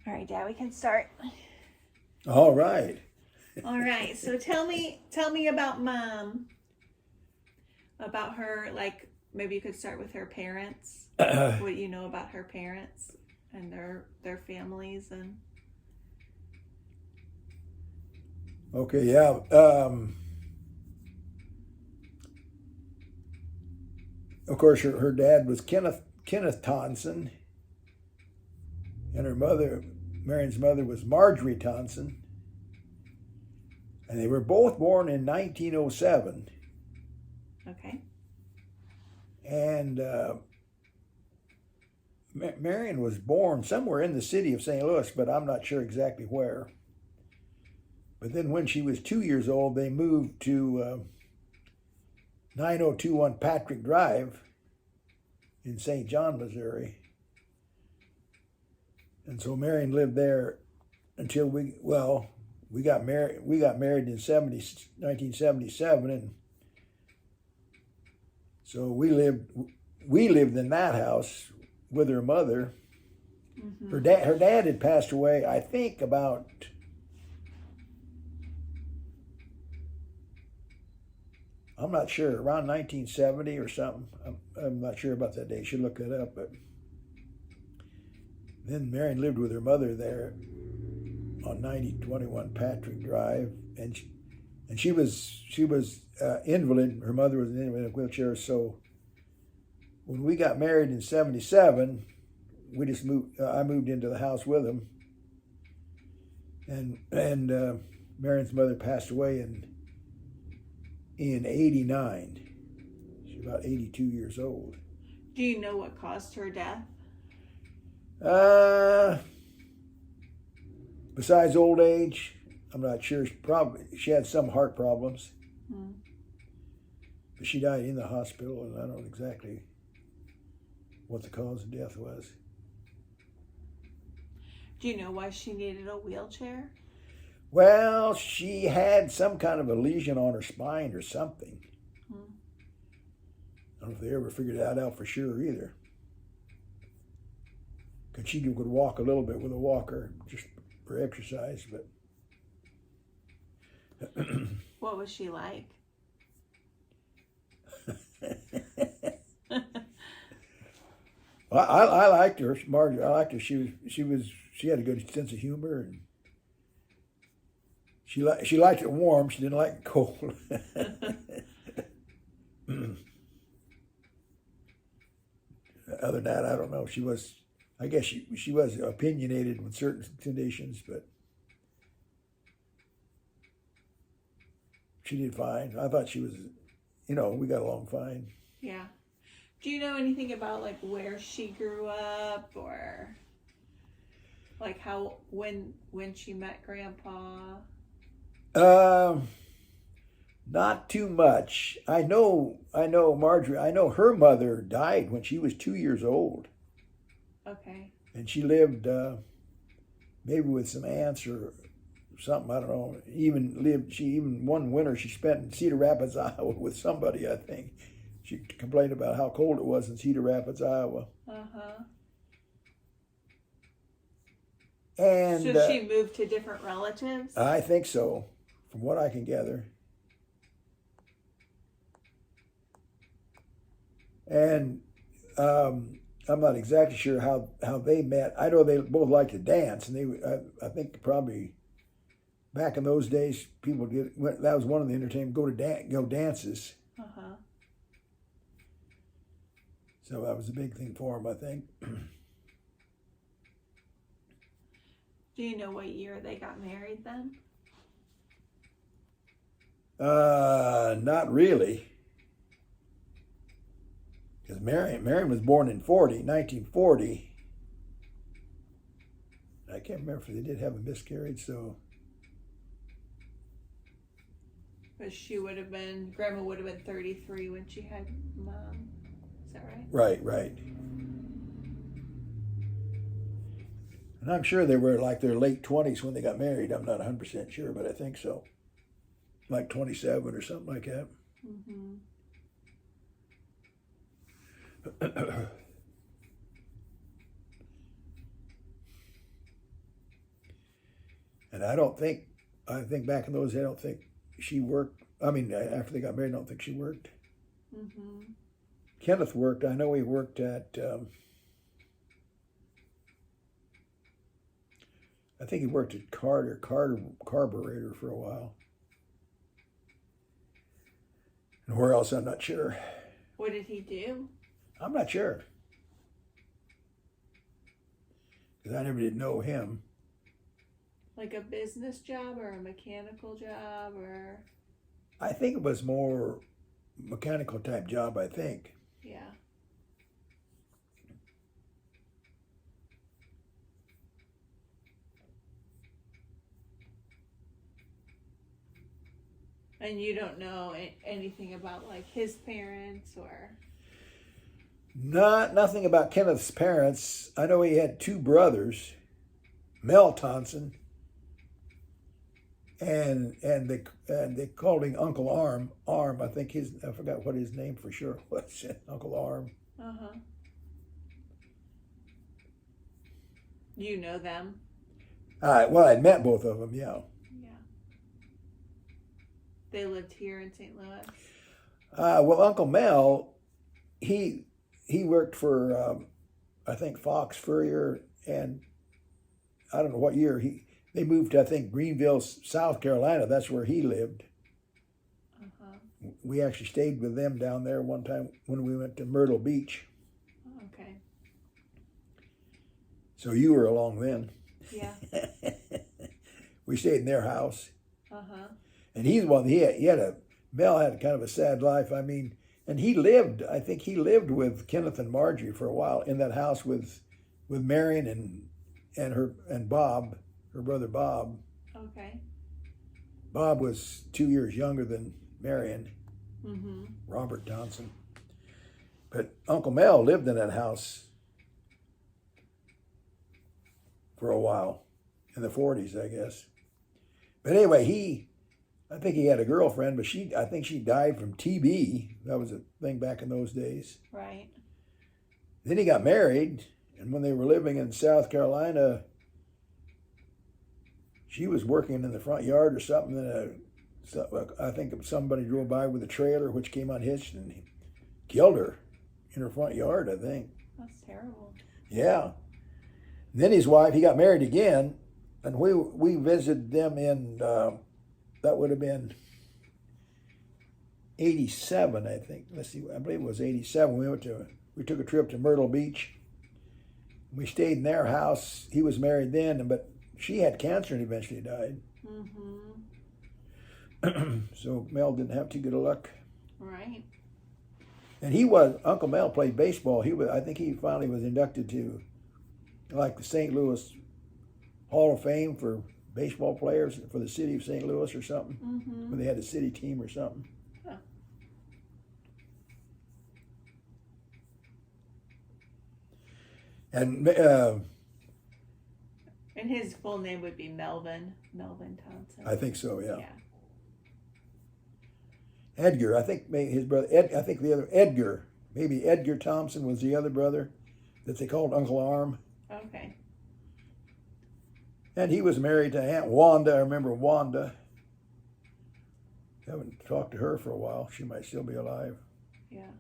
All right, Dad, we can start. All right. All right. So tell me about Mom. About her, like maybe you could start with her parents. What you know about her parents and their families and. Okay, yeah. Of course, her dad was Kenneth Tonnsen, and her mother, Marian's mother, was Marjorie Tonnsen, and they were both born in 1907. Okay. And Marian was born somewhere in the city of St. Louis, but I'm not sure exactly where. But then when she was 2 years old, they moved to 9021 Patrick Drive in St. John, Missouri. And so Marian lived there until we got married. We got married in 1977, and so we lived in that house with her mother. Mm-hmm. Her dad had passed away, I think, about I'm not sure, around 1970 or something. I'm not sure about that day. Should look that up. But then Marian lived with her mother there on 9021 Patrick Drive, and she was invalid. Her mother was in a wheelchair. So when we got married in '77, we just moved. I moved into the house with him, and Marian's mother passed away in '89. She's about 82 years old. Do you know what caused her death? Besides old age, I'm not sure. She had some heart problems. But she died in the hospital, and I don't know exactly what the cause of death was. Do you know why she needed a wheelchair? Well, she had some kind of a lesion on her spine or something. I don't know if they ever figured that out for sure either. Because she could walk a little bit with a walker just for exercise, but. What was she like? Well, I liked her, Marjorie. I liked her. She had a good sense of humor, and she liked it warm. She didn't like it cold. Other than that, I don't know. I guess she was opinionated with certain conditions, but she did fine. I thought she was, we got along fine. Yeah. Do you know anything about like where she grew up, or like how when she met Grandpa? Not too much. I know Marjorie. I know her mother died when she was 2 years old. Okay. And she lived maybe with some aunts or something. I don't know. Even one winter she spent in Cedar Rapids, Iowa, with somebody. I think she complained about how cold it was in Cedar Rapids, Iowa. And so she moved to different relatives? I think so, from what I can gather. And I'm not exactly sure how they met. I know they both liked to dance, and I think probably back in those days people that was one of the entertainment, go dances. So that was a big thing for them, I think. Do you know what year they got married then? Not really. Because Marian was born in 1940. I can't remember if they did have a miscarriage, so. But Grandma would have been 33 when she had Mom. Is that right? Right. And I'm sure they were like their late 20s when they got married. I'm not 100% sure, but I think so. Like 27 or something like that. And I think back in those days, I don't think she worked. I mean, after they got married, I don't think she worked. Mm-hmm. Kenneth worked. I know he worked at, I think he worked at Carter Carburetor for a while. And where else, I'm not sure. What did he do? I'm not sure. Because I never did know him. Like a business job or a mechanical job or? I think it was more mechanical type job, I think. Yeah. And you don't know anything about like his parents or? Nothing about Kenneth's parents. I know he had two brothers, Mel Tonnsen, and they called him Uncle Arm. I think I forgot what his name for sure was. Uncle Arm. Uh-huh. You know them? Well, I'd met both of them. Yeah. Yeah. They lived here in St. Louis. Well, Uncle Mel, he worked for I think Fox Furrier, and I don't know what year they moved to, I think, Greenville, South Carolina. That's where he lived. Uh-huh. We actually stayed with them down there one time when we went to Myrtle Beach. Oh, okay. So you were along then. Yeah. We stayed in their house. Uh-huh. And he's one, Mel had kind of a sad life. I mean, and I think he lived with Kenneth and Marjorie for a while in that house with Marian and Bob, her brother Bob. Okay. Bob was 2 years younger than Marian, Mm-hmm. Robert Tonnsen. But Uncle Mel lived in that house for a while, in the 40s, I guess. But anyway, I think he had a girlfriend, but I think she died from TB. That was a thing back in those days. Right. Then he got married, and when they were living in South Carolina, she was working in the front yard or something, and I think somebody drove by with a trailer which came unhitched and killed her in her front yard, I think. That's terrible. Yeah. And then his wife, he got married again, and we visited them in, that would have been 87, I think. Let's see, I believe it was 87. We took a trip to Myrtle Beach. We stayed in their house. He was married then, but she had cancer and eventually died. Mm-hmm. So Mel didn't have too good a luck. Right. And Uncle Mel played baseball. I think he finally was inducted to like the St. Louis Hall of Fame for baseball players for the city of St. Louis or something. Mm-hmm. When they had a city team or something. Huh. And his full name would be Melvin Tonnsen. I think so, yeah. Yeah. Edgar, I think maybe his brother, I think the other, Edgar, maybe Edgar Thompson was the other brother that they called Uncle Arm. Okay. And he was married to Aunt Wanda. I remember Wanda. Haven't talked to her for a while. She might still be alive. Yeah.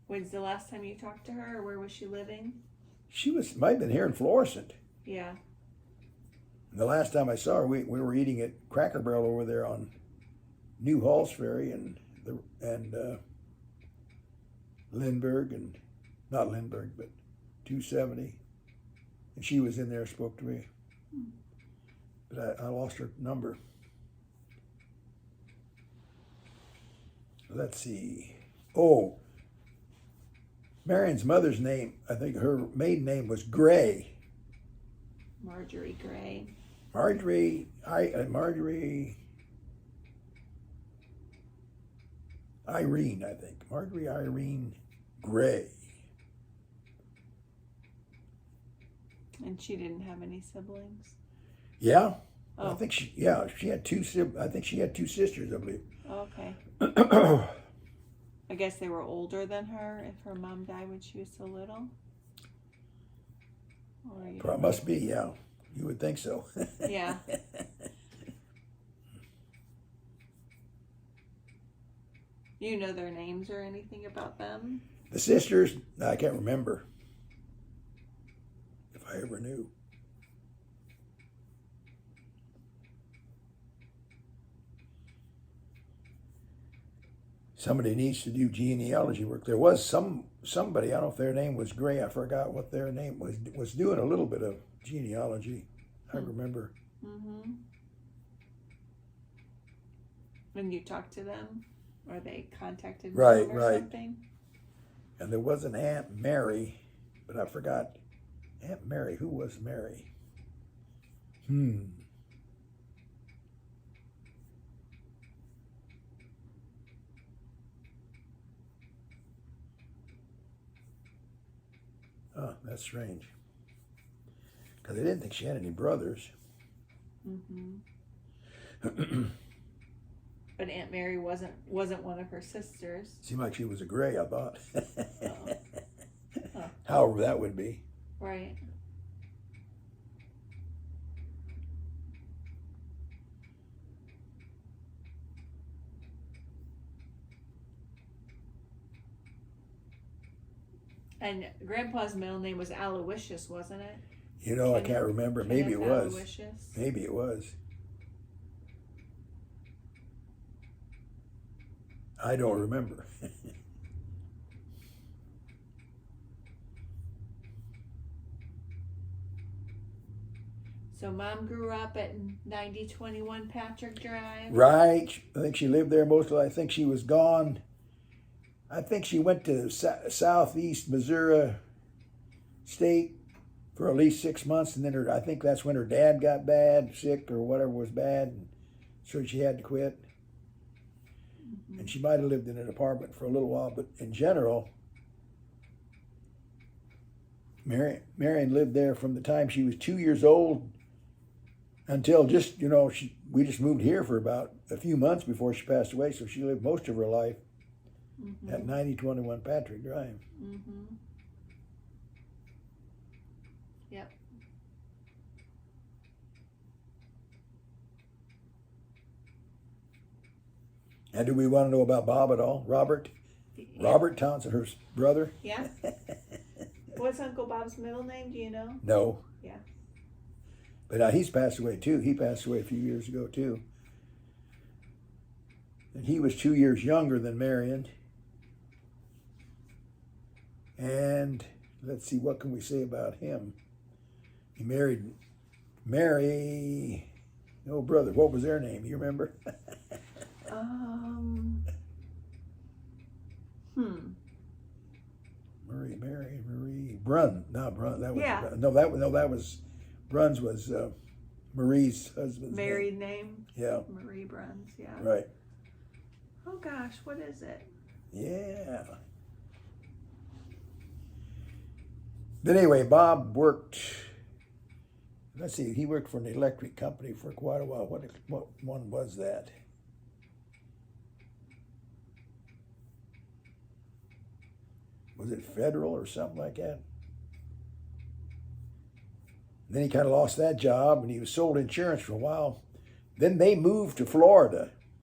When's the last time you talked to her, or where was she living? Might have been here in Florissant. Yeah. And the last time I saw her, we were eating at Cracker Barrel over there on New Halls Ferry and Lindbergh, and not Lindbergh, but 270. And she was in there, spoke to me. But I lost her number. Let's see. Oh, Marian's mother's name, I think her maiden name was Gray. Marjorie Gray. Marjorie Irene, I think. Marjorie Irene Gray. And she didn't have any siblings? Yeah. Oh. I think she had two sisters, I believe. Okay. I guess they were older than her if her mom died when she was so little? Or you don't Must be, yeah. You would think so. Yeah. You know their names or anything about them? The sisters, I can't remember if I ever knew. Somebody needs to do genealogy work. There was somebody, I don't know if their name was Gray, I forgot what their name was doing a little bit of genealogy. I remember. Mm-hmm. When you talked to them, or they contacted Right, them or right. something? And there was an Aunt Mary, but I forgot. Aunt Mary, who was Mary? Oh, that's strange. Because I didn't think she had any brothers. Mm-hmm. But Aunt Mary wasn't one of her sisters. Seemed like she was a Gray, I thought. Oh. Huh. However that would be. Right. And Grandpa's middle name was Aloysius, wasn't it? You know, I can't remember. Maybe it was. Aloysius. Maybe it was. I don't remember. So Mom grew up at 9021 Patrick Drive. Right. I think she lived there most of I think she was gone. I think she went to southeast Missouri State for at least 6 months, and then I think that's when her dad got sick or whatever was bad, and so she had to quit. Mm-hmm. And she might have lived in an apartment for a little while, but in general, Marian lived there from the time she was 2 years old until just, we just moved here for about a few months before she passed away, so she lived most of her life at 9021 Patrick Drive. Mm-hmm. Yep. And do we want to know about Bob at all? Robert? Yeah. Robert Tonnsen, her brother? Yeah. What's Uncle Bob's middle name? Do you know? No. Yeah. But he's passed away too. He passed away a few years ago too. And he was 2 years younger than Marian. And let's see, what can we say about him? He married Mary. Oh, brother, what was their name? You remember? Marie Brun. No, Brun. That was Yeah. that was Bruns was Marie's husband's Married name? Yeah. Marie Bruns. Yeah. Right. Oh gosh, what is it? Yeah. But anyway, Bob worked. Let's see. He worked for an electric company for quite a while. What one was that? Was it Federal or something like that? Then he kind of lost that job, and he was sold insurance for a while. Then they moved to Florida.